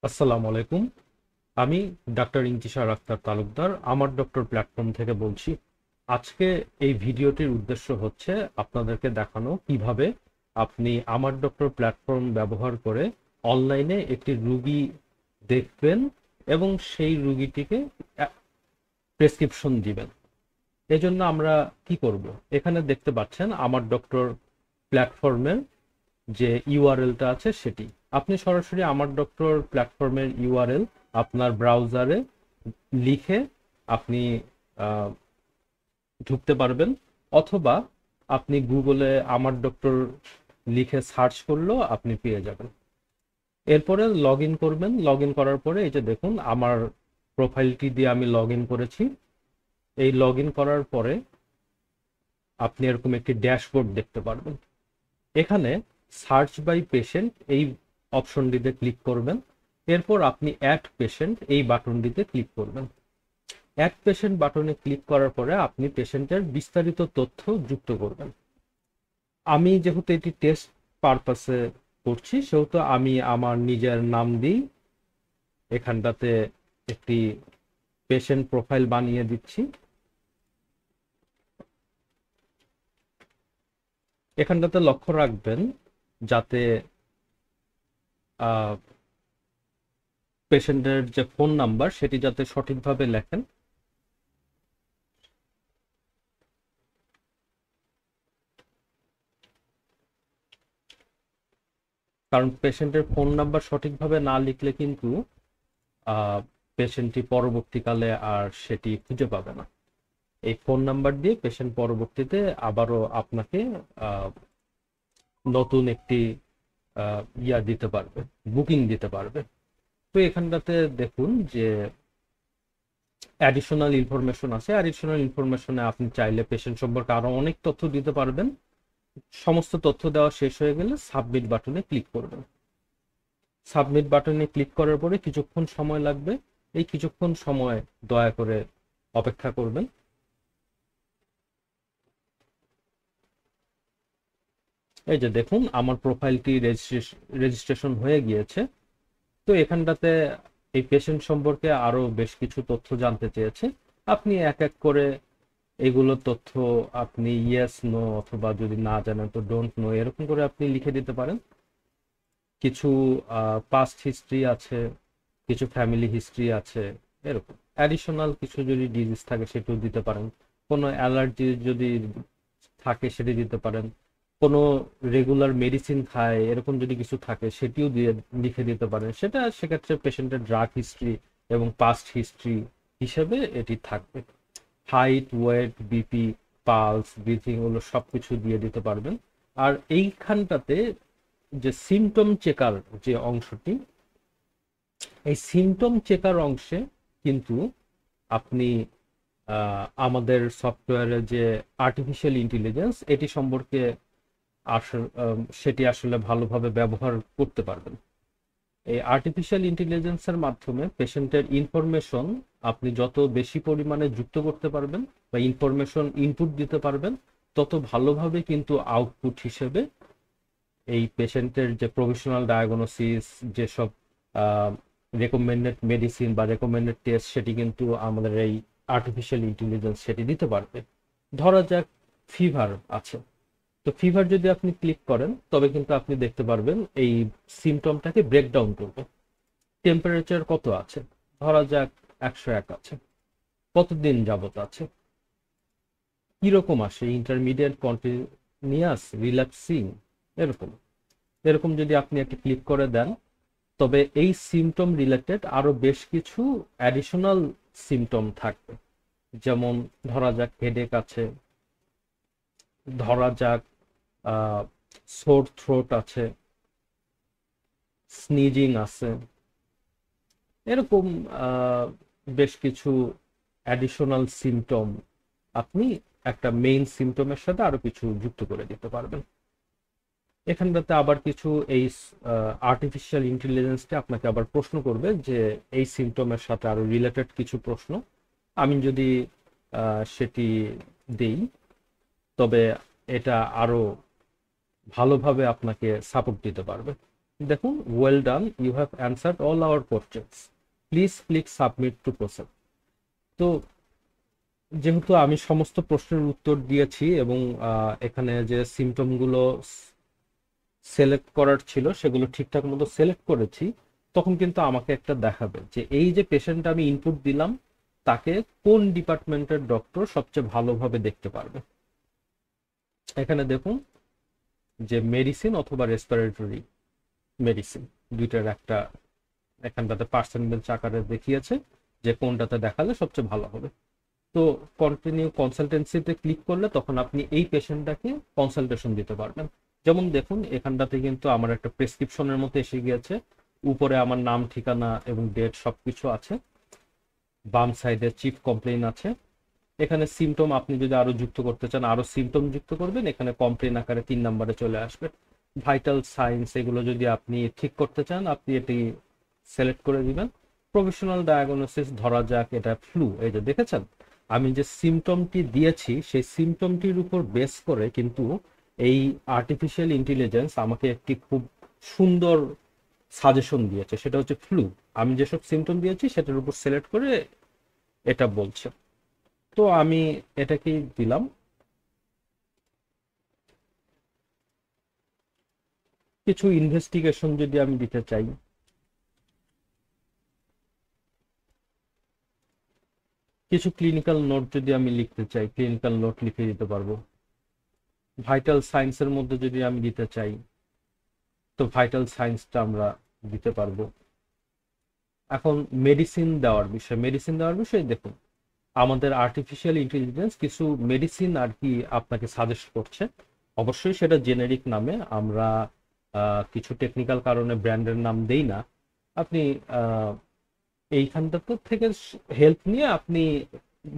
আসসালামু আলাইকুম। আমি ডাক্তার ইন্তিশার আক্তার তালুকদার আমার ডক্টর প্ল্যাটফর্ম থেকে বলছি। আজকে এই ভিডিওটির উদ্দেশ্য হচ্ছে আপনাদেরকে দেখানো কিভাবে আপনি আমার ডক্টর প্ল্যাটফর্ম ব্যবহার করে অনলাইনে একটি রুগী দেখবেন এবং সেই রুগীটিকে প্রেসক্রিপশন দিবেন। এজন্য আমরা কি করব? এখানে দেখতে পাচ্ছেন আমার ডক্টর প্ল্যাটফর্মের যে ইউআরএলটা আছে সেটি। আপনি সরাসরি আমার ডক্টর প্ল্যাটফর্মের ইউআরএল আপনার ব্রাউজারে লিখে আপনি আহ, ঢুকতে পারবেন, অথবা আপনি গুগলে আমার ডক্টর লিখে সার্চ করলেও আপনি পেয়ে যাবেন। এরপরে লগ ইন করবেন। লগ ইন করার পরে এই যে দেখুন আমার প্রোফাইলটি দিয়ে আমি লগ ইন করেছি। এই লগ ইন করার পরে আপনি এরকম একটি ড্যাশবোর্ড দেখতে পারবেন। এখানে সার্চ বাই পেশেন্ট এই অপশনটিতে ক্লিক করবেন। এরপর আপনি অ্যাড পেশেন্ট এই বাটনটিতে ক্লিক করবেন। অ্যাড পেশেন্ট বাটনে ক্লিক করার পরে আপনি পেশেন্টের বিস্তারিত তথ্য যুক্ত করবেন। আমি যেহেতু এটি টেস্ট পারপাসে করছি সেহেতু আমি আমার নিজের নাম দিই। এখানটাতে একটি পেশেন্ট প্রোফাইল বানিয়ে দিচ্ছি। এখানটাতে লক্ষ্য রাখবেন যাতে পেশেন্টের যে ফোন নাম্বার সেটি যাতে সঠিকভাবে লেখেন। কারণ পেশেন্টের ফোন নাম্বার সঠিকভাবে না লিখলে কিন্তু পেশেন্টটি পরবর্তীকালে আর সেটি খুঁজে পাবে না। এই ফোন নাম্বার দিয়ে পেশেন্ট পরবর্তীতে আবারও আপনাকে আহ, নতুন একটি দিতে পারবে, বুকিং দিতে পারবে। তো এখানটাতে দেখুন যে অ্যাডিশনাল ইনফরমেশন আছে। অ্যাডিশনাল ইনফরমেশনে আপনি চাইলে পেশেন্ট সম্পর্কে আরো অনেক তথ্য দিতে পারবেন। সমস্ত তথ্য দেওয়া শেষ হয়ে গেলে সাবমিট বাটনে ক্লিক করবেন। সাবমিট বাটনে ক্লিক করার পরে কিছুক্ষণ সময় লাগবে। এই কিছুক্ষণ সময় দয়া করে অপেক্ষা করবেন। এই যে দেখুন আমার প্রোফাইলটি রেজিস্ট্রেশন হয়ে গিয়েছে। তো এখানটাতে এই পেশেন্ট সম্পর্কে আরো বেশ কিছু তথ্য জানতে চেয়েছে। আপনি এক এক করে এগুলো তথ্য আপনি ইয়েস নো অথবা যদি না জানেন তো ডোন্ট নো এরকম করে আপনি লিখে দিতে পারেন। কিছু পাস্ট হিস্ট্রি আছে, কিছু ফ্যামিলি হিস্ট্রি আছে, এরকম অ্যাডিশনাল কিছু যদি ডিজিজ থাকে সেটাও দিতে পারেন। কোনো অ্যালার্জি যদি থাকে সেটি দিতে পারেন। কোনো রেগুলার মেডিসিন খায় এরকম যদি কিছু থাকে সেটিও দিয়ে লিখে দিতে পারেন। সেটা সেক্ষেত্রে পেশেন্টের ড্রাগ হিস্ট্রি এবং পাস্ট হিস্ট্রি হিসেবে এটি থাকবে। Height, weight, BP, pulse, breathing ওগুলো সবকিছু দিয়ে দিতে পারবেন। আর এইখানটাতে যে সিমটম চেকার যে অংশটি, এই সিমটম চেকার অংশে কিন্তু আপনি আমাদের সফটওয়্যারে যে আর্টিফিশিয়াল ইন্টেলিজেন্স এটি সম্পর্কে সেটি আসলে ভালোভাবে ব্যবহার করতে পারবেন। এই আর্টিফিশিয়াল ইন্টেলিজেন্সের মাধ্যমে পেশেন্টের ইনফরমেশন আপনি যত বেশি পরিমাণে যুক্ত করতে পারবেন বা ইনফরমেশন ইনপুট দিতে পারবেন, তত ভালোভাবে কিন্তু আউটপুট হিসেবে এই পেশেন্টের যে প্রভিশনাল ডায়াগনোসিস, যেসব রেকমেন্ডেড মেডিসিন বা রেকমেন্ডেড টেস্ট সেটি কিন্তু আমাদের এই আর্টিফিশিয়াল ইন্টেলিজেন্স সেটি দিতে পারবে। ধরা যাক ফিভার আছে, তো ফিভার যদি আপনি ক্লিক করেন তবে কিন্তু আপনি দেখতে পারবেন এই সিমটমটাকে ব্রেকডাউন করবে। টেম্পারেচার কত আছে, ধরা যাক 101 আছে, কতদিন যাবত আছে, কিরকম আসে, ইন্টারমিডিয়েট, কন্টিনিউয়াস, রিল্যাক্সিং, এরকম এরকম যদি আপনি একটা ক্লিক করে দেন তবে এই সিমটম রিলেটেড আরো বেশ কিছু অ্যাডিশনাল সিমটম থাকবে। যেমন ধরা যাক হেডেক আছে, ধরা যাক সোর থ্রোট আছে, স্নিজিং আছে, এরকম আহ, বেশ কিছু অ্যাডিশনাল সিমটম আপনি একটা মেইন সিমটমের সাথে আরো কিছু যুক্ত করে দিতে পারবেন। এখানটাতে আবার কিছু এই আর্টিফিশিয়াল ইন্টেলিজেন্সটা আপনাকে আবার প্রশ্ন করবে যে এই সিমটমের সাথে আরো রিলেটেড কিছু প্রশ্ন। আমি যদি সেটি দেই তবে এটা আরো ভালোভাবে আপনাকে সাপোর্ট দিতে পারবে। দেখুন, well done, you have answered all our questions, please click submit to process. তো যেহেতু আমি সমস্ত প্রশ্নের উত্তর দিয়েছি এবং এখানে যে সিমটমগুলো সিলেক্ট করার ছিল সেগুলো ঠিকঠাক মতো সিলেক্ট করেছি, তখন কিন্তু আমাকে একটা দেখাবে যে এই যে পেশেন্ট আমি ইনপুট দিলাম তাকে কোন ডিপার্টমেন্টের ডক্টর সবচেয়ে ভালোভাবে দেখতে পারবে। এখানে দেখুন যে মেডিসিন অথবা রেসপিরেটরি মেডিসিন দুইটার একটা এখানটাতে পার্সেন্টেজ আকারে দেখিয়েছে যে কোনটাতে দেখালে সবচেয়ে ভালো হবে। তো কন্টিনিউ কনসালটেন্সিতে ক্লিক করলে তখন আপনি এই পেশেন্টটাকে কনসালটেশন দিতে পারবেন। যেমন দেখুন এখানটাতে কিন্তু আমার একটা প্রেসক্রিপশনের মতো এসে গিয়েছে, উপরে আমার নাম, ঠিকানা এবং ডেট সবকিছু আছে, বাম সাইডে চিফ কমপ্লেইন আছে। এখানে সিমটম আপনি যদি আরো যুক্ত করতে চান আরো সিমটম যুক্ত করবেন, এখানে কমপ্লেইন আকারে 3 নম্বরে চলে আসবে। ভাইটাল সাইন্স এগুলো যদি আপনি ঠিক করতে চান আপনি এটি সিলেক্ট করে দিবেন। প্রফেশনাল ডায়াগনোসিস, ধরা যাক এটা ফ্লু, এই যে দেখেছেন আমি যে সিমটমটি দিয়েছি সেই সিমটমটির উপর বেস করে কিন্তু এই আর্টিফিশিয়াল ইন্টেলিজেন্স আমাকে একটি খুব সুন্দর সাজেশন দিয়েছে, সেটা হচ্ছে ফ্লু। আমি যেসব সিমটম দিয়েছি সেটার উপর সিলেক্ট করে এটা বলছে। তো আমি এটাকেই দিলাম। কিছু ইনভেস্টিগেশন যদি আমি দিতে চাই, কিছু ক্লিনিক্যাল নোট যদি আমি লিখতে চাই, ক্লিনিক্যাল নোট লিখে দিতে পারবো। ভাইটাল সায়েন্সের মধ্যে যদি আমি দিতে চাই তো ভাইটাল সায়েন্সটা আমরা দিতে পারবো। এখন মেডিসিন দেওয়ার বিষয়ে দেখুন আমাদের আর্টিফিশিয়াল ইন্টেলিজেন্স কিছু মেডিসিন আর কি আপনাকে সাজেস্ট করছে। অবশ্যই সেটা জেনেরিক নামে, আমরা কিছু টেকনিক্যাল কারণে ব্র্যান্ডের নাম দেই না। আপনি আহ, এইখানটা তো থেকে হেল্প নিয়ে আপনি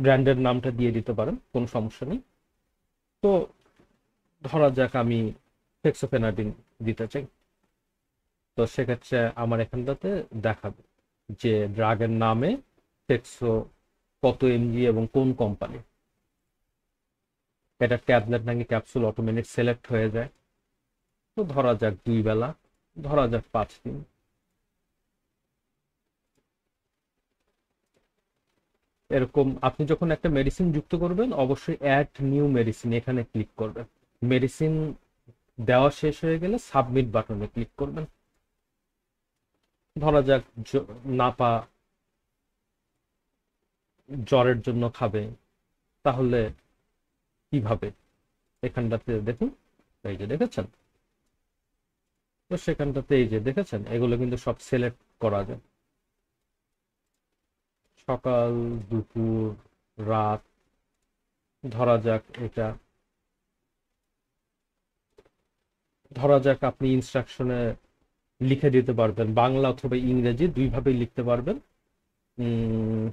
ব্র্যান্ডের নামটা দিয়ে দিতে পারেন, কোনো সমস্যা নেই। তো ধরা যাক আমি ফেক্সোফেনাডিন দিতে চাই, তো সেক্ষেত্রে আমার এখানটাতে দেখাবে যে ড্রাগের নামে ফেক্সো কত এমজি এবং কোন কোম্পানি। এটা ট্যাবলেট নাকি ক্যাপসুল অটোমেটিক সিলেক্ট হয়ে যায়। তো ধরা যাক 2 বেলা, ধরা যাক 5 দিন। এরকম আপনি যখন একটা মেডিসিন যুক্ত করবেন অবশ্যই অ্যাড নিউ মেডিসিন এখানে ক্লিক করবেন। মেডিসিন দেওয়া শেষ হয়ে গেলে সাবমিট বাটনে ক্লিক করবেন। ধরা যাক নাপা জ্বরের জন্য খাবে, তাহলে কিভাবে এখানটাতে দেখুন, এই যে দেখেছেন, তো সেখানটাতে এই যে দেখেছেন এগুলো কিন্তু সব সিলেক্ট করা যায়, সকাল, দুপুর, রাত। ধরা যাক এটা, ধরা যাক আপনি ইনস্ট্রাকশনে লিখে দিতে পারবেন, বাংলা অথবা ইংরেজি দুইভাবেই লিখতে পারবেন। উম,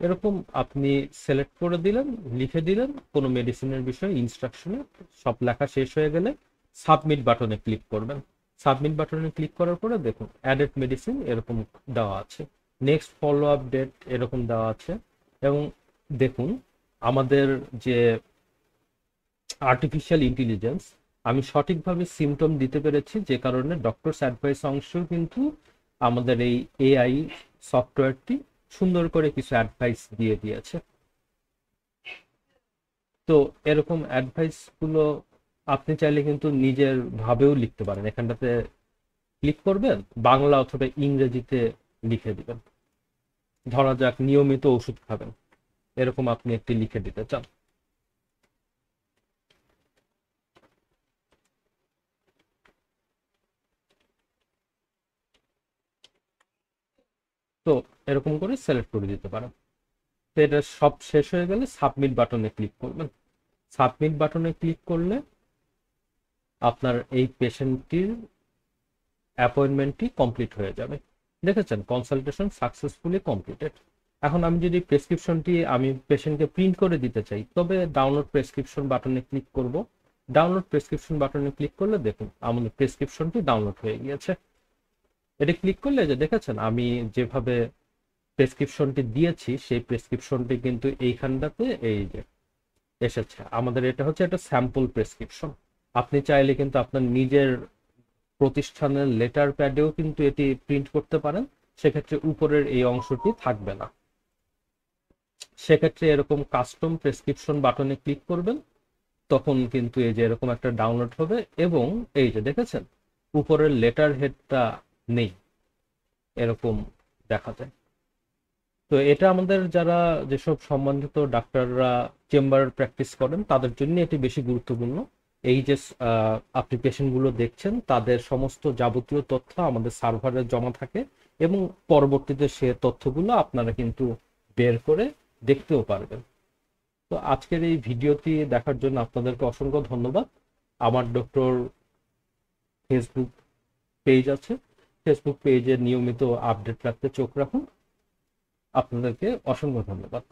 এরকম আপনি সিলেক্ট করে দিলেন, লিখে দিলেন কোনো মেডিসিনের বিষয়ে ইনস্ট্রাকশনে, সব লেখা শেষ হয়ে গেলে সাবমিট বাটনে ক্লিক করবেন। সাবমিট বাটনে ক্লিক করার পরে দেখুন অ্যাডেড মেডিসিন এরকম দেওয়া আছে, নেক্সট ফলো আপ ডেট এরকম দেওয়া আছে। এবং দেখুন আমাদের যে আর্টিফিশিয়াল ইন্টেলিজেন্স, আমি সঠিকভাবে সিমটম দিতে পেরেছি যে কারণে ডক্টরস অ্যাডভাইস অংশেও কিন্তু আমাদের এই এআই সফটওয়্যারটি সুন্দর করে কিছু অ্যাডভাইস দিয়ে দিয়েছে। তো এরকম অ্যাডভাইস গুলো আপনি চাইলে কিন্তু নিজের ভাবেও লিখতে পারেন, এখানটাতে ক্লিক করবেন, বাংলা অথবা ইংরেজিতে লিখে দিবেন। ধরা যাক নিয়মিত ওষুধ খাবেন, এরকম আপনি একটি লিখে দিতে চান। তো এরকম করে সিলেক্ট করে দিতে পারেন। তো এটা সব শেষ হয়ে গেলে সাবমিট বাটনে ক্লিক করবেন। সাবমিট বাটনে ক্লিক করলে আপনার এই পেশেন্টটির অ্যাপয়েন্টমেন্টটি কমপ্লিট হয়ে যাবে। দেখেছেন কনসালটেশন সাকসেসফুলি কমপ্লিটেড। এখন আমি যদি প্রেসক্রিপশনটি আমি পেশেন্টকে প্রিন্ট করে দিতে চাই তবে ডাউনলোড প্রেসক্রিপশন বাটনে ক্লিক করব। ডাউনলোড প্রেসক্রিপশন বাটনে ক্লিক করলে দেখুন আমাদের প্রেসক্রিপশনটি ডাউনলোড হয়ে গিয়েছে। এটা ক্লিক করলে যে দেখেছেন আমি যেভাবে প্রেসক্রিপশনটি দিয়েছি সেই প্রেসক্রিপশনটি কিন্তু এইখানটাতে এই যে এসেছে। আমাদের এটা হচ্ছে একটা স্যাম্পল প্রেসক্রিপশন। আপনি চাইলে কিন্তু আপনার নিজের প্রতিষ্ঠানের লেটার প্যাডেও কিন্তু এটি প্রিন্ট করতে পারেন, সেক্ষেত্রে উপরের এই অংশটি থাকবে না। সেক্ষেত্রে এরকম কাস্টম প্রেসক্রিপশন বাটনে ক্লিক করবেন, তখন কিন্তু এই যে এরকম একটা ডাউনলোড হবে এবং এই যে দেখেছেন উপরের লেটার হেডটা নেই, এরকম দেখা যায়। তো এটা আমাদের যারা যেসব সম্মানিত ডাক্তাররা চেম্বার প্র্যাকটিস করেন তাদের জন্য এটি বেশি গুরুত্বপূর্ণ। এই যে আপনি পেশেন্টগুলো দেখছেন তাদের সমস্ত যাবতীয় তথ্য আমাদের সার্ভারে জমা থাকে এবং পরবর্তীতে সে তথ্যগুলো আপনারা কিন্তু বের করে দেখতেও পারবেন। তো আজকের এই ভিডিওটি দেখার জন্য আপনাদেরকে অসংখ্য ধন্যবাদ। আমার ডক্টর ফেসবুক পেজ আছে, ফেসবুক পেজে নিয়মিত আপডেট রাখতে চোখ রাখুন। আপনাদেরকে অসংখ্য ধন্যবাদ।